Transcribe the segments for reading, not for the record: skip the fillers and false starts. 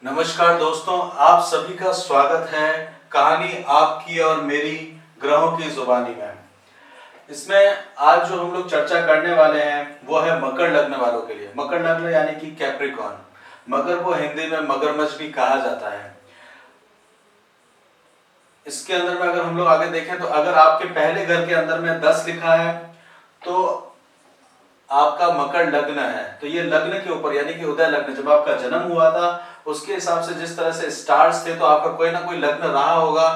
नमस्कार दोस्तों, आप सभी का स्वागत है कहानी आपकी और मेरी ग्रहों की जुबानी में। इसमें आज जो हम लोग चर्चा करने वाले हैं वो है मकर लग्न वालों के लिए। मकर लग्न यानी कि कैप्रिकॉर्न। मकर को हिंदी में मगरमच्छ भी कहा जाता है। इसके अंदर में अगर हम लोग आगे देखें तो अगर आपके पहले घर के अंदर में 10 लिखा है तो आपका मकर लग्न है। तो ये लग्न के ऊपर यानी कि उदय लग्न, जब आपका जन्म हुआ था उसके हिसाब से जिस तरह से स्टार्स थे तो आपका कोई ना कोई लग्न रहा होगा।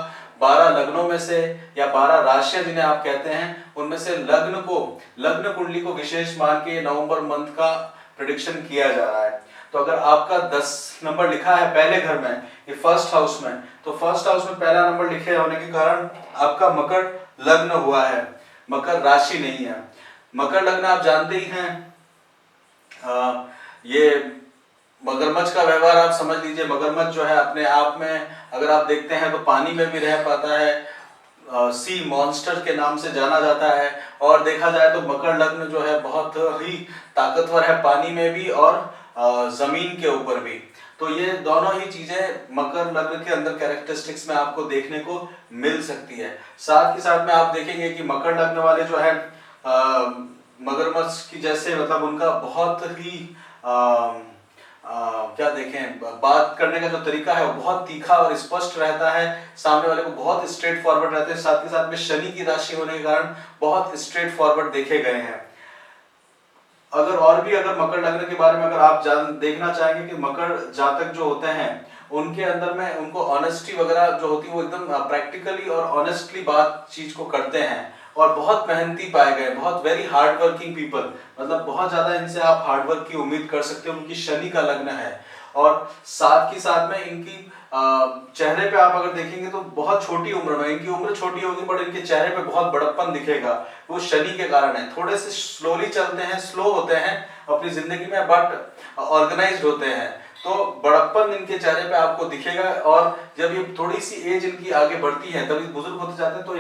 12 लग्नों में से या 12 राशियां जिन्हें आप कहते हैं उनमें से लग्न कुंडली को विशेष मान के नवंबर मंथ का प्रेडिक्शन किया जा रहा है। तो अगर आपका 10 नंबर लिखा है पहले घर में, ये फर्स्ट हाउस में, तो फर्स्ट हाउस में पहला नंबर लिखे होने के कारण आपका मकर लग्न हुआ है, मकर राशि नहीं है। मकर लग्न आप जानते ही हैं, ये मगरमच्छ का व्यवहार आप समझ लीजिए। मगरमच्छ जो है अपने आप में अगर आप देखते हैं तो पानी में भी रह पाता है, सी मॉन्स्टर के नाम से जाना जाता है। और देखा जाए तो मकर लग्न जो है बहुत ही ताकतवर है, पानी में भी और जमीन के ऊपर भी। तो ये दोनों ही चीजें मकर लग्न के अंदर कैरेक्टरिस्टिक्स में आपको देखने को मिल सकती है। साथ ही साथ में आप देखेंगे कि मकर लग्न वाले जो है मगरमच्छ की जैसे, मतलब उनका बहुत ही क्या देखें, बात करने का जो तरीका है वो बहुत तीखा और स्पष्ट रहता है, सामने वाले को बहुत स्ट्रेट फॉरवर्ड रहते हैं। साथ ही साथ में शनि की राशि होने के कारण बहुत स्ट्रेट फॉरवर्ड देखे गए हैं। अगर मकर लग्न के बारे में अगर आप देखना चाहेंगे कि मकर जातक जो होते हैं उनके अंदर में उनको ऑनेस्टी वगैरह जो होती है वो एकदम प्रैक्टिकली और ऑनेस्टली बात चीज को करते हैं और बहुत मेहनती पाए गए, बहुत वेरी हार्ड वर्किंग पीपल, मतलब बहुत ज्यादा इनसे आप हार्ड वर्क की उम्मीद कर सकते हो। उनकी शनि का लग्न है और साथ ही साथ में इनकी चेहरे पे आप अगर देखेंगे तो बहुत छोटी उम्र में, इनकी उम्र छोटी होगी बट इनके चेहरे पे बहुत बड़प्पन दिखेगा। वो शनि के कारण है। थोड़े से स्लोली चलते हैं, स्लो होते हैं अपनी जिंदगी में बट ऑर्गेनाइज्ड होते हैं, तो बड़प्पन इनके चेहरे पे आपको दिखेगा। और जब ये थोड़ी सी एज इनकी आगे बढ़ती है, तभी बुजुर्ग होते जाते हैं, तो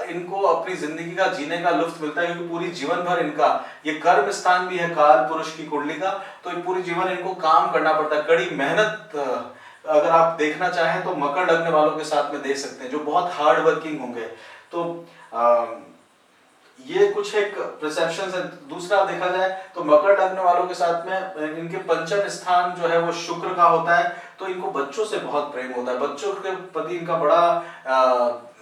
इनको अपनी जिंदगी का जीने का लुत्फ मिलता है, क्योंकि पूरी जीवन भर इनका ये कर्म स्थान भी है काल पुरुष की कुंडली का, तो पूरी जीवन इनको काम करना पड़ता है, कड़ी मेहनत। अगर आप देखना चाहें तो मकर लग्न वालों के साथ में देख सकते हैं जो बहुत हार्ड वर्किंग होंगे। तो ये कुछ एक परसेप्शन है। दूसरा देखा जाए तो मकर लग्न वालों के साथ में इनके पंचम स्थान जो है वो शुक्र का होता है, तो इनको बच्चों से बहुत प्रेम होता है, बच्चों के प्रति इनका बड़ा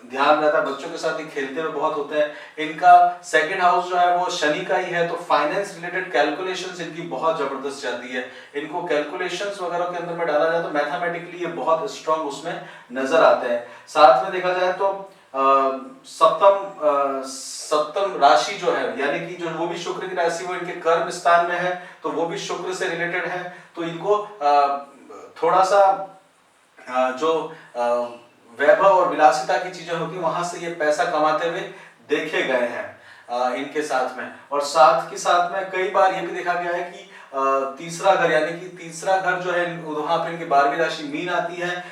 ध्यान रहता है, बच्चों के साथ ही खेलते हुए बहुत होते हैं। इनका सेकंड हाउस जो है वो शनि का ही है, तो फाइनेंस रिलेटेड कैलकुलेशंस इनकी बहुत जबरदस्त जाती है। इनको कैलकुलेशंस वगैरह के अंदर में डाला जाए तो मैथमेटिकली ये बहुत स्ट्रांग उसमें नजर आते हैं। साथ में देखा जाए तो सप्तम राशि जो है यानी कि जो वो भी शुक्र की राशि, वो इनके कर्म स्थान में है, तो वो भी शुक्र से रिलेटेड है। तो इनको थोड़ा सा जो वैभव और विलासिता की चीजें होती है वहां से ये पैसा कमाते हुए देखे गए हैं इनके साथ में। और साथ के साथ में कई बार ये भी देखा गया है कि तीसरा घर यानी कि तीसरा घर जो है वहां पे इनकी 12वीं राशि मीन आती है,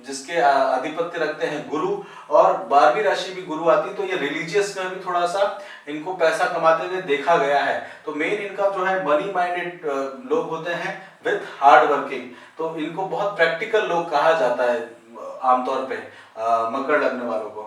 जिसके अधिपत्य रखते हैं गुरु, और 12वीं राशि भी गुरु आती है, तो ये रिलीजियस में भी थोड़ा सा इनको पैसा कमाते हुए देखा गया है। तो मेन इनका जो है मनी माइंडेड लोग होते हैं विद हार्ड वर्किंग, तो इनको बहुत प्रैक्टिकल लोग कहा जाता है आमतौर पे मकर लग्न वालों को।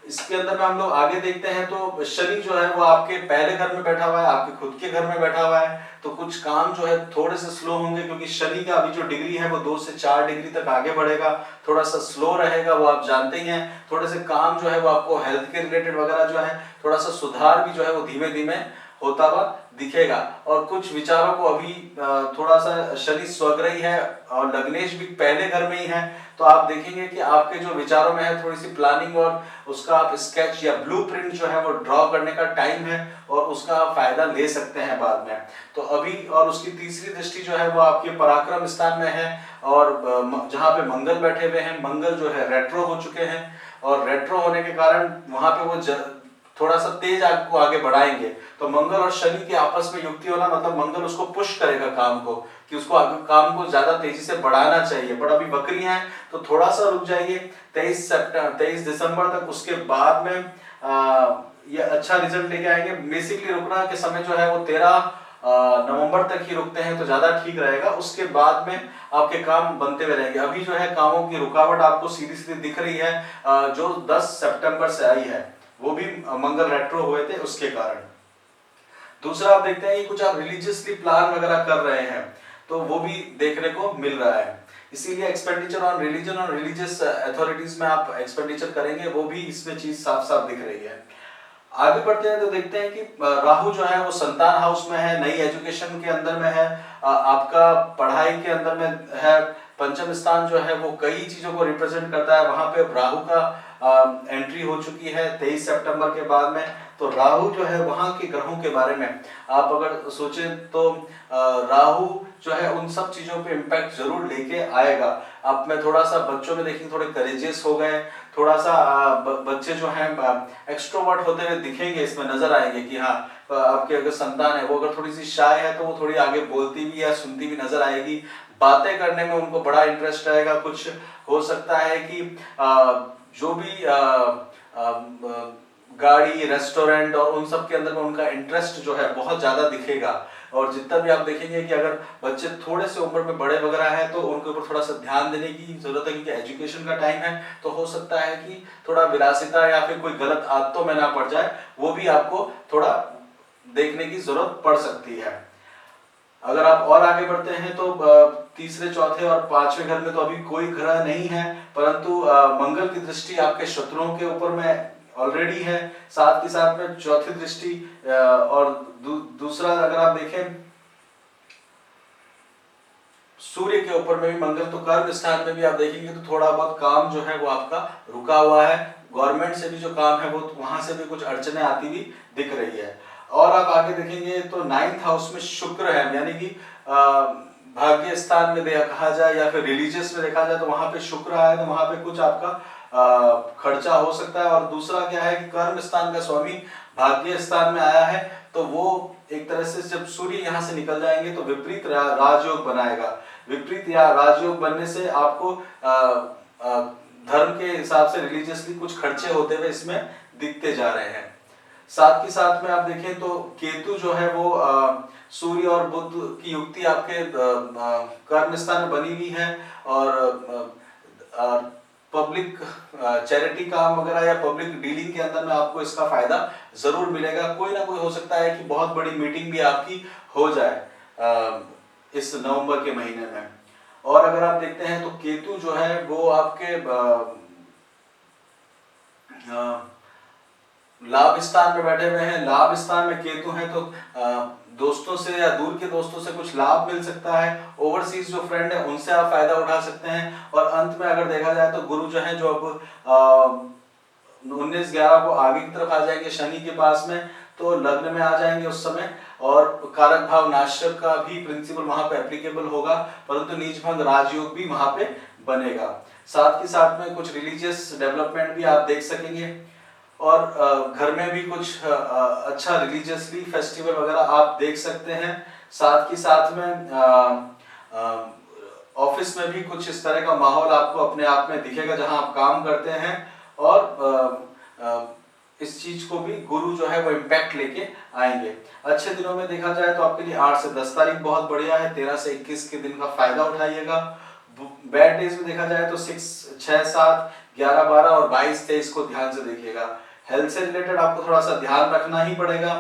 इसके अंदर में हम लोग आगे देखते हैं तो शनि जो है वो आपके पहले घर में बैठा हुआ है, आपके खुद के घर में बैठा हुआ है, तो कुछ काम जो है थोड़े से स्लो होंगे, क्योंकि शनि का अभी जो डिग्री है वो 2 से 4 डिग्री तक आगे बढ़ेगा, थोड़ा सा स्लो रहेगा, वो आप जानते ही हैं। थोड़े से काम जो है वो आपको हेल्थ के रिलेटेड वगैरह जो है थोड़ा सा सुधार भी जो है वो धीमे धीमे होता हुआ दिखेगा। और कुछ विचारों को अभी थोड़ा सा शनि स्वग्रही है और लग्नेश भी पहले घर में ही है, तो आप देखेंगे कि आपके जो विचारों में है थोड़ी सी प्लानिंग और उसका आप स्केच या ब्लूप्रिंट जो है वो ड्रॉ करने का टाइम है और उसका आप फायदा ले सकते हैं बाद में। तो अभी और उसकी तीसरी दृष्टि जो है वो आपके पराक्रम स्थान में है, और जहाँ पे मंगल बैठे हुए हैं, मंगल जो है रेट्रो हो चुके हैं, और रेट्रो होने के कारण वहां पे वो थोड़ा सा तेज आपको आगे बढ़ाएंगे। तो मंगल और शनि के आपस में युक्ति होना मतलब मंगल उसको पुश करेगा काम को, कि उसको काम को ज्यादा तेजी से बढ़ाना चाहिए, बट अभी वक्री हैं तो थोड़ा सा रुक जाइए 23 दिसंबर तक, उसके बाद में ये अच्छा रिजल्ट लेके आएंगे। बेसिकली रुकना के समय जो है वो 13 नवंबर तक ही रुकते हैं तो ज्यादा ठीक रहेगा। उसके बाद में आपके काम बनते हुए रहेंगे। अभी जो है कामों की रुकावट आपको सीधी सीधी दिख रही है, जो 10 सितंबर से आई है, वो भी मंगल रेट्रो हुए थे उसके कारण। दूसरा आप देखते हैं कि कुछ आप रिलीजियसली प्लान वगैरह कर रहे हैं तो वो भी देखने को मिल रहा है। इसीलिए एक्सपेंडिचर ऑन रिलीजन और रिलीजियस अथॉरिटीज में आप एक्सपेंडिचर करेंगे, वो भी इसमें चीज साफ साफ दिख रही है। आगे बढ़ते हैं तो देखते हैं कि राहु जो है वो संतान हाउस में है, नई एजुकेशन के अंदर में है, आपका पढ़ाई के अंदर में है। पंचम स्थान जो है वो कई चीजों को रिप्रेजेंट करता है, वहां पे राहु का एंट्री हो चुकी है 23 सितंबर के बाद में। तो राहु जो है वहां के ग्रहों के बारे में आप अगर सोचें तो राहु जो है उन सब चीजों पे इम्पैक्ट जरूर लेके आएगा। आप में थोड़ा सा बच्चों में देखेंगे थोड़े करेजियस हो गए, थोड़ा सा बच्चे जो हैं एक्सट्रोवर्ट होते हुए दिखेंगे, इसमें नजर आएंगे कि हाँ आपके अगर संतान है वो अगर थोड़ी सी शाय है तो वो थोड़ी आगे बोलती भी या सुनती भी नजर आएगी। बातें करने में उनको बड़ा इंटरेस्ट रहेगा। कुछ हो सकता है कि जो भी गाड़ी, रेस्टोरेंट और उन सब के अंदर में उनका इंटरेस्ट जो है बहुत ज्यादा दिखेगा। और जितना भी आप देखेंगे कि अगर बच्चे थोड़े से उम्र में बड़े वगैरह हैं तो उनके ऊपर थोड़ा सा ध्यान देने की जरूरत है, क्योंकि एजुकेशन का टाइम है। तो हो सकता है कि थोड़ा विलासिता या फिर कोई गलत आदतों में ना पड़ जाए, वो भी आपको थोड़ा देखने की जरूरत पड़ सकती है। अगर आप और आगे बढ़ते हैं तो तीसरे, चौथे और पांचवें घर में तो अभी कोई ग्रह नहीं है, परंतु मंगल की दृष्टि आपके शत्रुओं के ऊपर में ऑलरेडी है। साथ के साथ में चौथी दृष्टि और दूसरा अगर आप देखें सूर्य के ऊपर में भी मंगल, तो कर्म स्थान में भी आप देखेंगे तो थोड़ा बहुत काम जो है वो आपका रुका हुआ है। गवर्नमेंट से भी जो काम है वो वहां से भी कुछ अड़चने आती हुई दिख रही है। और आप आगे देखेंगे तो 9th हाउस में शुक्र है, यानी कि भाग्य स्थान में देखा जाए या फिर रिलीजियस में देखा जाए तो वहां पे शुक्र आया, तो वहां पे कुछ आपका खर्चा हो सकता है। और दूसरा क्या है कि कर्म स्थान का स्वामी भाग्य स्थान में आया है, तो वो एक तरह से जब सूर्य यहाँ से निकल जाएंगे तो विपरीत राजयोग बनाएगा। विपरीत या राजयोग बनने से आपको धर्म के हिसाब से रिलीजियसली कुछ खर्चे होते हुए इसमें दिखते जा रहे हैं। साथ ही साथ में आप देखें तो केतु जो है वो सूर्य और बुध की युक्ति आपके कर्म स्थान में बनी हुई है। और पब्लिक चैरिटी काम वगैरह या पब्लिक डीलिंग के अंदर में आपको इसका फायदा जरूर मिलेगा। कोई ना कोई हो सकता है कि बहुत बड़ी मीटिंग भी आपकी हो जाए इस नवंबर के महीने में। और अगर आप देखते हैं तो केतु जो है वो आपके लाभ स्थान में बैठे हुए हैं। लाभ स्थान में केतु है तो दोस्तों से या दूर के दोस्तों से कुछ लाभ मिल सकता है। ओवरसीज जो फ्रेंड है उनसे आप फायदा उठा सकते हैं। और अंत में अगर देखा जाए तो गुरु जो है जो अब 19/11 को आगे की तरफ आ जाएंगे शनि के पास में, तो लग्न में आ जाएंगे उस समय। और कारक भाव नाशक का भी प्रिंसिपल वहां पे एप्लीकेबल होगा, परंतु नीच भंग राजयोग भी वहां पे बनेगा। साथ ही साथ में कुछ रिलीजियस डेवलपमेंट भी आप देख सकेंगे। और घर में भी कुछ अच्छा रिलीजियसली फेस्टिवल वगैरह आप देख सकते हैं। साथ ही साथ में ऑफिस में भी कुछ इस तरह का माहौल आपको अपने आप में दिखेगा जहां आप काम करते हैं। और इस चीज को भी गुरु जो है वो इम्पैक्ट लेके आएंगे। अच्छे दिनों में देखा जाए तो आपके लिए 8 से 10 तारीख बहुत बढ़िया है। 13 से 21 के दिन का फायदा उठाइएगा। बैड डेज में देखा जाए तो 6, 7, 11, 12 और 22, 23 को ध्यान से देखिएगा। हेल्थ से रिलेटेड आपको थोड़ा सा ध्यान रखना ही पड़ेगा।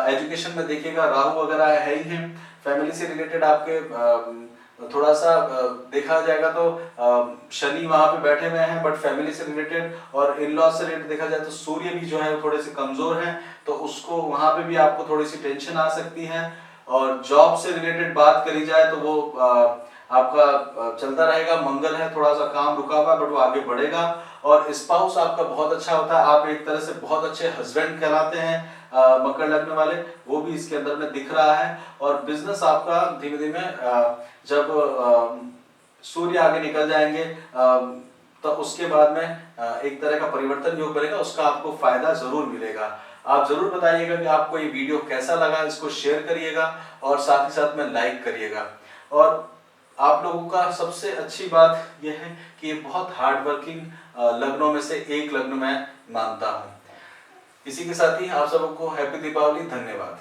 एजुकेशन में देखिएगा राहु वगैरह है ही है। फैमिली से रिलेटेड आपके थोड़ा सा देखा जाएगा तो शनि वहां पे बैठे हुए हैं, बट फैमिली से रिलेटेड और इन लॉ से रिलेटेड देखा जाए तो सूर्य भी जो है थोड़े से कमजोर हैं, तो उसको वहां पे भी आपको थोड़ी सी टेंशन आ सकती है। और जॉब से रिलेटेड बात करी जाए तो वो आपका चलता रहेगा। मंगल है, थोड़ा सा काम रुका हुआ बट वो आगे बढ़ेगा। और स्पाउस आपका बहुत अच्छा होता है, आप एक तरह से बहुत अच्छे हस्बैंड कहलाते हैं मकर लग्न वाले, वो भी इसके अंदर में दिख रहा है। और बिजनेस आपका धीमे धीमे जब सूर्य आगे निकल जाएंगे तो उसके बाद में एक तरह का परिवर्तन योग बनेगा, उसका आपको फायदा जरूर मिलेगा। आप जरूर बताइएगा कि आपको ये वीडियो कैसा लगा, इसको शेयर करिएगा और साथ ही साथ में लाइक करिएगा। और आप लोगों का सबसे अच्छी बात यह है कि ये बहुत हार्ड वर्किंग लग्नों में से एक लग्न मैं मानता हूं। इसी के साथ ही आप सबको हैप्पी दीपावली। धन्यवाद।